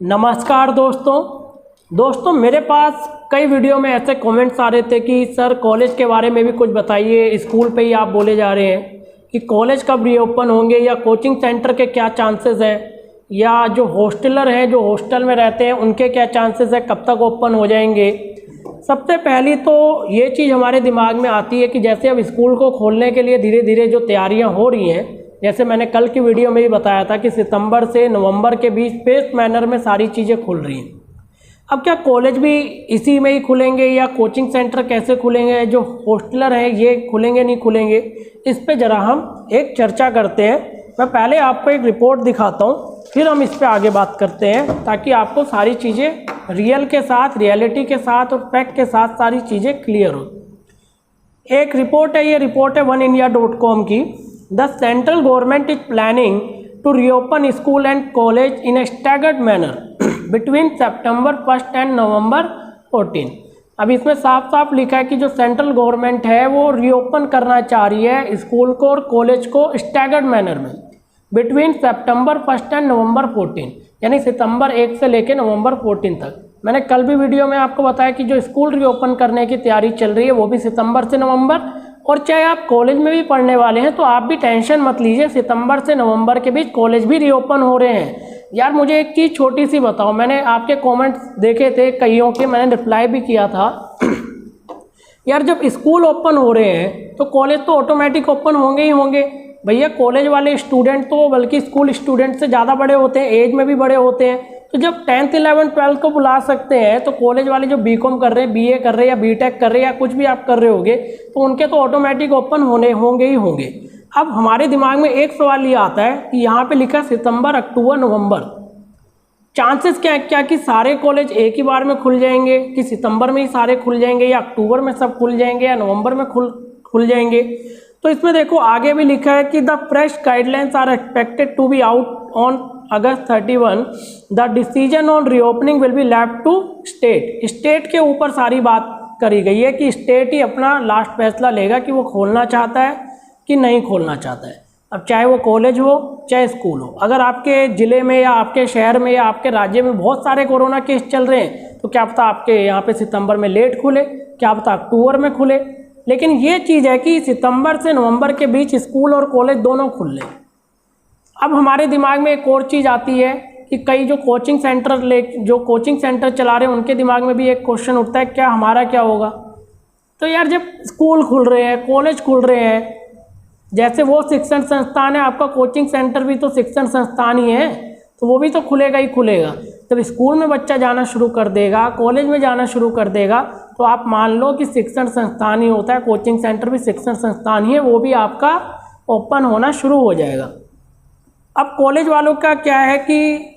नमस्कार दोस्तों मेरे पास कई वीडियो में ऐसे कमेंट्स आ रहे थे कि सर कॉलेज के बारे में भी कुछ बताइए। स्कूल पे ही आप बोले जा रहे हैं कि कॉलेज कब रीओपन होंगे या कोचिंग सेंटर के क्या चांसेस हैं, या जो हॉस्टलर हैं जो हॉस्टल में रहते हैं उनके क्या चांसेस हैं, कब तक ओपन हो जाएंगे। सबसे पहली तो ये चीज़ हमारे दिमाग में आती है कि जैसे अब स्कूल को खोलने के लिए धीरे धीरे जो तैयारियां हो रही हैं, जैसे मैंने कल की वीडियो में भी बताया था कि सितंबर से नवंबर के बीच फेस्ड मैनर में सारी चीज़ें खुल रही हैं। अब क्या कॉलेज भी इसी में ही खुलेंगे या कोचिंग सेंटर कैसे खुलेंगे, जो हॉस्टलर हैं ये खुलेंगे नहीं खुलेंगे, इस पे ज़रा हम एक चर्चा करते हैं। मैं पहले आपको एक रिपोर्ट दिखाता हूँ, फिर हम इस पे आगे बात करते हैं, ताकि आपको सारी चीज़ें रियल के साथ, रियलिटी के साथ और फैक्ट के साथ सारी चीज़ें क्लियर हो। एक रिपोर्ट है, ये रिपोर्ट है oneindia.com की। The central government is planning to reopen school and college in a staggered manner between September 1 and November 14। अब इसमें साफ साफ लिखा है कि जो सेंट्रल गवर्नमेंट है वो रीओपन करना चाह रही है स्कूल को और कॉलेज को स्टैगर्ड मैनर में बिटवीन सितंबर 1 एंड नवंबर 14, यानी सितंबर 1 से लेकर नवंबर 14 तक। मैंने कल भी वीडियो में आपको बताया कि जो स्कूल रीओपन करने की तैयारी चल रही है वो भी सितंबर से नवंबर, और चाहे आप कॉलेज में भी पढ़ने वाले हैं तो आप भी टेंशन मत लीजिए, सितंबर से नवंबर के बीच कॉलेज भी रीओपन हो रहे हैं। यार मुझे एक चीज़ छोटी सी बताओ, मैंने आपके कमेंट्स देखे थे कईयों के, मैंने रिप्लाई भी किया था। यार जब स्कूल ओपन हो रहे हैं तो कॉलेज तो ऑटोमेटिक ओपन होंगे ही होंगे। भैया कॉलेज वाले स्टूडेंट तो बल्कि स्कूल स्टूडेंट से ज़्यादा बड़े होते हैं, एज में भी बड़े होते हैं। तो जब 10th 11th 12th को बुला सकते हैं तो कॉलेज वाले जो बीकॉम कर रहे हैं, बीए कर रहे हैं या बीटेक कर रहे हैं या कुछ भी आप कर रहे होगे, तो उनके तो ऑटोमेटिक ओपन होंगे ही होंगे। अब हमारे दिमाग में एक सवाल ये आता है कि यहाँ पे लिखा सितंबर, अक्टूबर, नवंबर, चांसेस क्या है क्या कि सारे कॉलेज एक ही बार में खुल जाएंगे, कि सितंबर में ही सारे खुल जाएंगे या अक्टूबर में सब खुल जाएंगे या नवंबर में खुल जाएंगे। तो इसमें देखो आगे भी लिखा है कि the fresh guidelines are expected to be out on August 31। The decision on reopening will be left to state. State के ऊपर सारी बात करी गई है कि स्टेट ही अपना लास्ट फैसला लेगा कि वो खोलना चाहता है कि नहीं खोलना चाहता है। अब चाहे वो कॉलेज हो चाहे स्कूल हो, अगर आपके ज़िले में या आपके शहर में या आपके राज्य में बहुत सारे कोरोना केस चल रहे हैं तो क्या पता आपके यहाँ पे सितंबर में लेट खुले, क्या पता अक्टूबर में खुले। लेकिन ये चीज़ है कि सितंबर से नवंबर के बीच स्कूल और कॉलेज दोनों खुल लें। अब हमारे दिमाग में एक और चीज़ आती है कि कई जो कोचिंग सेंटर चला रहे हैं उनके दिमाग में भी एक क्वेश्चन उठता है, क्या हमारा क्या होगा। तो यार जब स्कूल खुल रहे हैं, कॉलेज खुल रहे हैं, जैसे वो शिक्षण संस्थान है, आपका कोचिंग सेंटर भी तो शिक्षण संस्थान ही है, तो वो भी तो खुलेगा ही खुलेगा। जब स्कूल में बच्चा जाना शुरू कर देगा, कॉलेज में जाना शुरू कर देगा, तो आप मान लो कि शिक्षण संस्थान ही होता है, कोचिंग सेंटर भी शिक्षण संस्थान ही है, वो भी आपका ओपन होना शुरू हो जाएगा। अब कॉलेज वालों का क्या है कि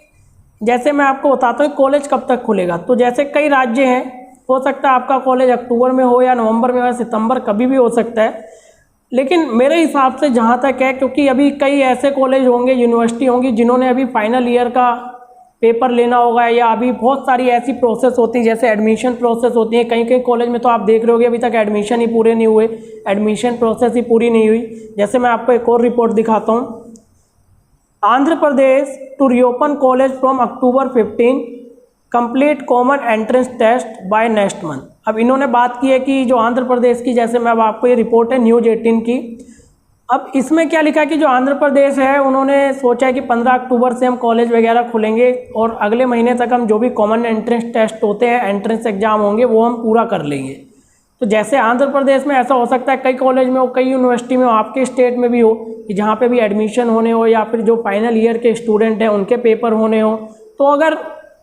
जैसे मैं आपको बताता हूँ कॉलेज कब तक खुलेगा। तो जैसे कई राज्य हैं, हो सकता है आपका कॉलेज अक्टूबर में हो या नवंबर में हो या सितंबर, कभी भी हो सकता है। लेकिन मेरे हिसाब से जहाँ तक है, क्योंकि अभी कई ऐसे कॉलेज होंगे, यूनिवर्सिटी होंगी जिन्होंने अभी फाइनल ईयर का पेपर लेना होगा, या अभी बहुत सारी ऐसी प्रोसेस होती है जैसे एडमिशन प्रोसेस होती है। कई कॉलेज में तो आप देख रहे होगे अभी तक एडमिशन ही पूरे नहीं हुए, एडमिशन प्रोसेस ही पूरी नहीं हुई। जैसे मैं आपको एक और रिपोर्ट दिखाता हूँ, Andhra Pradesh to reopen college from October 15, complete common entrance test by next month. अब इन्होंने बात की है कि जो आंध्र प्रदेश की, जैसे मैं अब आपको ये रिपोर्ट है न्यूज़ 18 की। अब इसमें क्या लिखा है कि जो आंध्र प्रदेश है उन्होंने सोचा है कि 15 अक्टूबर से हम कॉलेज वगैरह खुलेंगे और अगले महीने तक हम जो भी कॉमन एंट्रेंस टेस्ट होते हैं, एंट्रेंस एग्जाम होंगे, वो हम पूरा कर लेंगे। तो जैसे आंध्र प्रदेश में ऐसा हो सकता है कई कॉलेज में हो, कई यूनिवर्सिटी में हो, आपके स्टेट में भी हो कि जहाँ पे भी एडमिशन होने हो या फिर जो फाइनल ईयर के स्टूडेंट हैं उनके पेपर होने हो। तो अगर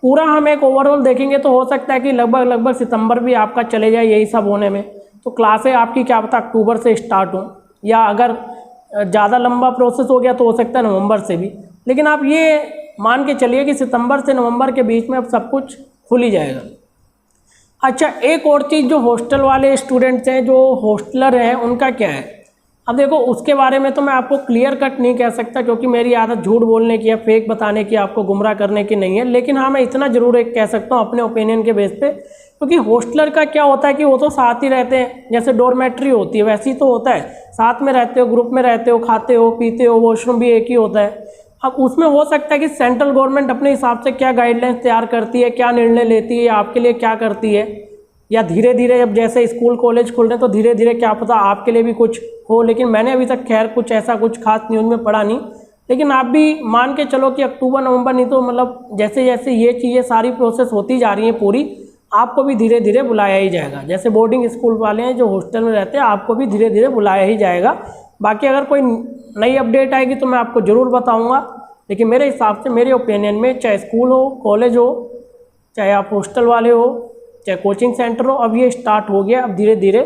पूरा हम एक ओवरऑल देखेंगे तो हो सकता है कि लगभग सितंबर भी आपका चले जाए यही सब होने में। तो क्लासें आपकी क्या पता अक्टूबर से स्टार्ट हो, या अगर ज़्यादा लंबा प्रोसेस हो गया तो हो सकता है नवंबर से भी। लेकिन आप ये मान के चलिए कि सितंबर से नवंबर के बीच में अब सब कुछ खुल ही जाएगा। अच्छा, एक और चीज़, जो हॉस्टल वाले स्टूडेंट्स हैं, जो हॉस्टलर हैं, उनका क्या है। अब देखो उसके बारे में तो मैं आपको क्लियर कट नहीं कह सकता, क्योंकि मेरी आदत झूठ बोलने की या फेक बताने की, आपको गुमराह करने की नहीं है। लेकिन हाँ, मैं इतना ज़रूर एक कह सकता हूँ अपने ओपिनियन के बेस पे, क्योंकि हॉस्टलर का क्या होता है कि वो तो साथ ही रहते हैं, जैसे डॉर्मेट्री होती है वैसे ही तो होता है, साथ में रहते हो, ग्रुप में रहते हो, खाते हो पीते हो, वॉशरूम भी एक ही होता है। अब उसमें हो सकता है कि सेंट्रल गवर्नमेंट अपने हिसाब से क्या गाइडलाइंस तैयार करती है, क्या निर्णय लेती है, आपके लिए क्या करती है, या धीरे धीरे अब जैसे स्कूल कॉलेज खुल रहे हैं तो धीरे धीरे क्या पता आपके लिए भी कुछ हो। लेकिन मैंने अभी तक खैर कुछ ऐसा कुछ खास न्यूज़ में पढ़ा नहीं। लेकिन आप भी मान के चलो कि अक्टूबर नवंबर नहीं तो मतलब जैसे जैसे ये चीज़ें सारी प्रोसेस होती जा रही हैं पूरी, आपको भी धीरे धीरे बुलाया ही जाएगा। जैसे बोर्डिंग स्कूल वाले हैं जो हॉस्टल में रहते हैं, आपको भी धीरे धीरे बुलाया ही जाएगा। बाकी अगर कोई नई अपडेट आएगी तो मैं आपको ज़रूर बताऊँगा। लेकिन मेरे हिसाब से, मेरे ओपिनियन में, चाहे स्कूल हो, कॉलेज हो, चाहे आप हॉस्टल वाले हो, चाहे कोचिंग सेंटर हो, अब ये स्टार्ट हो गया। अब धीरे धीरे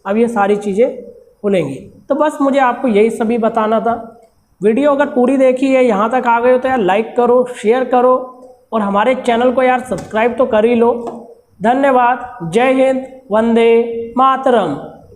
अब ये सारी चीज़ें खुलेंगी। तो बस मुझे आपको यही सभी बताना था। वीडियो अगर पूरी देखी है, यहाँ तक आ गए हो तो यार लाइक करो, शेयर करो और हमारे चैनल को यार सब्सक्राइब तो कर ही लो। धन्यवाद। जय हिंद, वंदे मातरम।